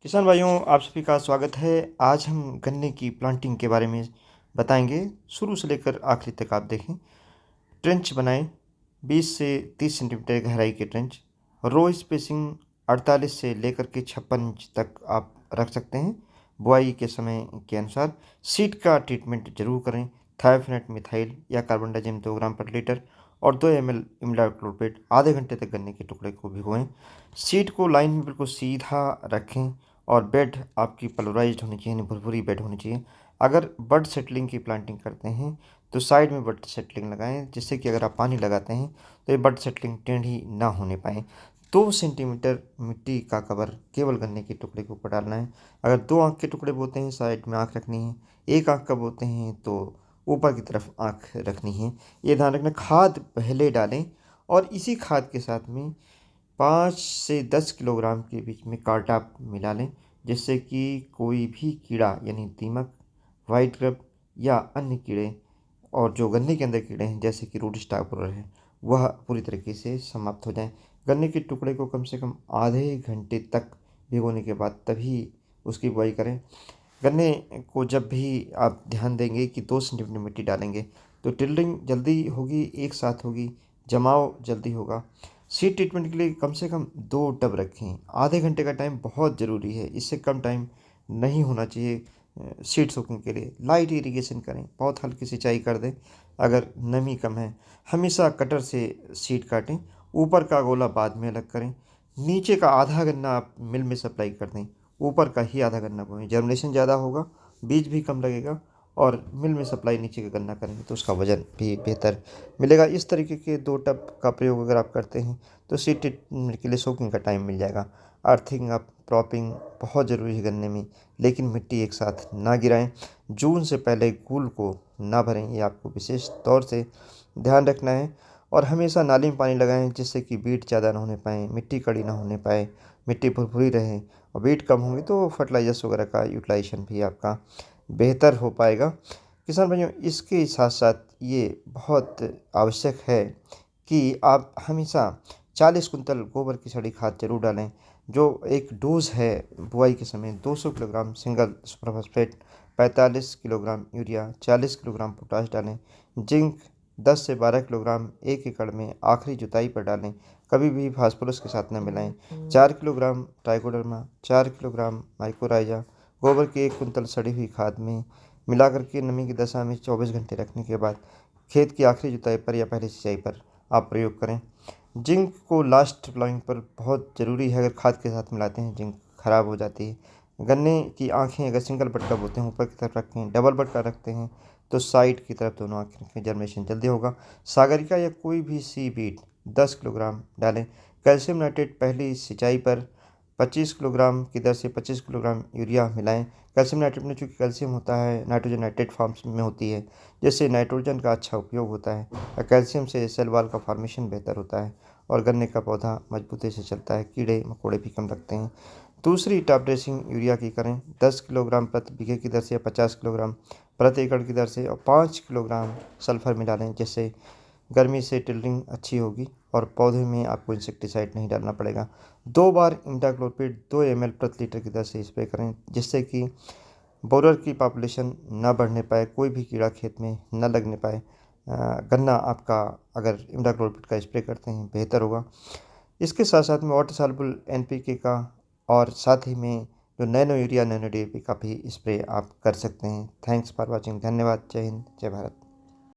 किसान भाइयों, आप सभी का स्वागत है। आज हम गन्ने की प्लांटिंग के बारे में बताएंगे। शुरू से लेकर आखिरी तक आप देखें। ट्रेंच बनाएं, 20 से 30 सेंटीमीटर गहराई के ट्रेंच। रो स्पेसिंग 48 से लेकर के 56 इंच तक आप रख सकते हैं, बुआई के समय के अनुसार। सीड का ट्रीटमेंट जरूर करें। थायोफेनेट मिथाइल या कार्बन डाइजिम 2 ग्राम पर लीटर और 2 ml इमिडाक्लोप्रिड आधे घंटे तक गन्ने के टुकड़े को भिगोएं। सीड को लाइन में बिल्कुल सीधा रखें और बेड आपकी पल्वराइज्ड होनी चाहिए, यानी भुरभुरी बेड होनी चाहिए। अगर बड सेटलिंग की प्लांटिंग करते हैं तो साइड में बड सेटलिंग लगाएं, जिससे कि अगर आप पानी लगाते हैं तो ये बड सेटलिंग टेढ़ी ना होने पाए। 2 सेंटीमीटर मिट्टी का कवर केवल गन्ने के टुकड़े के ऊपर डालना है। अगर 2 आँख के टुकड़े बोते हैं, साइड में आँख रखनी है। 1 आँख का बोते हैं तो ऊपर की तरफ आँख रखनी है। ये ध्यान रखना। खाद पहले डालें और इसी खाद के साथ में 5 से 10 किलोग्राम के बीच में कार्डाप मिला लें, जिससे कि कोई भी कीड़ा यानी दीमक, वाइट ग्रब या अन्य कीड़े और जो गन्ने के अंदर कीड़े हैं जैसे कि रूट स्टॉपर है, वह पूरी तरीके से समाप्त हो जाएं। गन्ने के टुकड़े को कम से कम आधे घंटे तक भिगोने के बाद तभी उसकी बुआई करें। गन्ने को जब भी आप ध्यान देंगे कि 2 सेंटीमीटर मिट्टी डालेंगे तो टिल्डिंग जल्दी होगी, एक साथ होगी, जमाव जल्दी होगा। सीड ट्रीटमेंट के लिए कम से कम 2 टब रखें। आधे घंटे का टाइम बहुत ज़रूरी है, इससे कम टाइम नहीं होना चाहिए। सीड सोकिंग के लिए लाइट इरिगेशन करें, बहुत हल्की सिंचाई कर दें अगर नमी कम है। हमेशा कटर से सीड काटें, ऊपर का गोला बाद में अलग करें। नीचे का आधा गन्ना आप मिल में सप्लाई कर दें, ऊपर का ही आधा गन्ना बोएं। जर्मिनेशन ज़्यादा होगा, बीज भी कम लगेगा और मिल में सप्लाई नीचे का गन्ना करेंगे तो उसका वजन भी बेहतर मिलेगा। इस तरीके के 2 टब का प्रयोग अगर आप करते हैं तो सीड ट्रीटमेंट के लिए सोकिंग का टाइम मिल जाएगा। अर्थिंग अप, प्रॉपिंग बहुत ज़रूरी है गन्ने में, लेकिन मिट्टी एक साथ ना गिराएं। जून से पहले गुल को ना भरें, ये आपको विशेष तौर से ध्यान रखना है। और हमेशा नाली में पानी लगाएं, जिससे कि बीट ज़्यादा ना होने पाए, मिट्टी कड़ी ना होने पाए, मिट्टी भुरभुरी रहे। और बीट कम होंगी तो फर्टिलाइजर्स वगैरह का यूटिलाइजेशन भी आपका बेहतर हो पाएगा। किसान भाइयों, इसके साथ साथ ये बहुत आवश्यक है कि आप हमेशा 40 कुंतल गोबर की सड़ी खाद जरूर डालें। जो एक डोज है बुआई के समय 200 kilogram single super phosphate, 45 kilogram urea, 40 kilogram potash डालें। जिंक 10 से 12 किलोग्राम 1 एकड़ में आखिरी जुताई पर डालें, कभी भी फास्फोरस के साथ न मिलाएं। 4 किलोग्राम ट्राइकोडर्मा, 4 किलोग्राम माइकोराइजा गोबर की 1 कुंतल सड़ी हुई खाद में मिलाकर के नमी की दशा में 24 घंटे रखने के बाद खेत की आखिरी जुताई पर या पहली सिंचाई पर आप प्रयोग करें। जिंक को लास्ट प्लाइंग पर बहुत ज़रूरी है, अगर खाद के साथ मिलाते हैं जिंक खराब हो जाती है। गन्ने की आँखें अगर सिंगल बट का बोते हैं ऊपर की तरफ रखें, डबल बट का रखते हैं तो साइड की तरफ दोनों आँखें रखें, जर्मिनेशन जल्दी होगा। सागरिका या कोई भी सी बीट 10 किलोग्राम डालें। कैल्शियम नाइट्रेट पहली सिंचाई पर 25 किलोग्राम की दर से 25 किलोग्राम यूरिया मिलाएं। कैल्शियम नाइट्रेट में चूँकि कैल्शियम होता है, नाइट्रोजन नाइट्रेट फॉर्म्स में होती है, जिससे नाइट्रोजन का अच्छा उपयोग होता है और कैल्शियम से सेल वॉल का फॉर्मेशन बेहतर होता है और गन्ने का पौधा मजबूती से चलता है, कीड़े मकोड़े भी कम लगते हैं। दूसरी टॉप ड्रेसिंग यूरिया की करें 10 किलोग्राम प्रति बीघे की दर से या 50 किलोग्राम प्रति एकड़ की दर से, और 5 किलोग्राम सल्फर मिला लें, जिससे गर्मी से टिल्डिंग अच्छी होगी और पौधे में आपको इंसेक्टिसाइड नहीं डालना पड़ेगा। 2 बार इमिडाक्लोप्रिड 2 ml प्रति लीटर की दर से स्प्रे करें, जिससे कि बोरर की पॉपुलेशन ना बढ़ने पाए, कोई भी कीड़ा खेत में न लगने पाए। गन्ना आपका अगर इमिडाक्लोप्रिड का स्प्रे करते हैं बेहतर होगा। इसके साथ साथ में वाटर सॉल्युबल NPK का और साथ ही में जो नैनो यूरिया, नैनो DAP का भी स्प्रे आप कर सकते हैं। Thanks for watching. धन्यवाद। जय हिंद, जय भारत।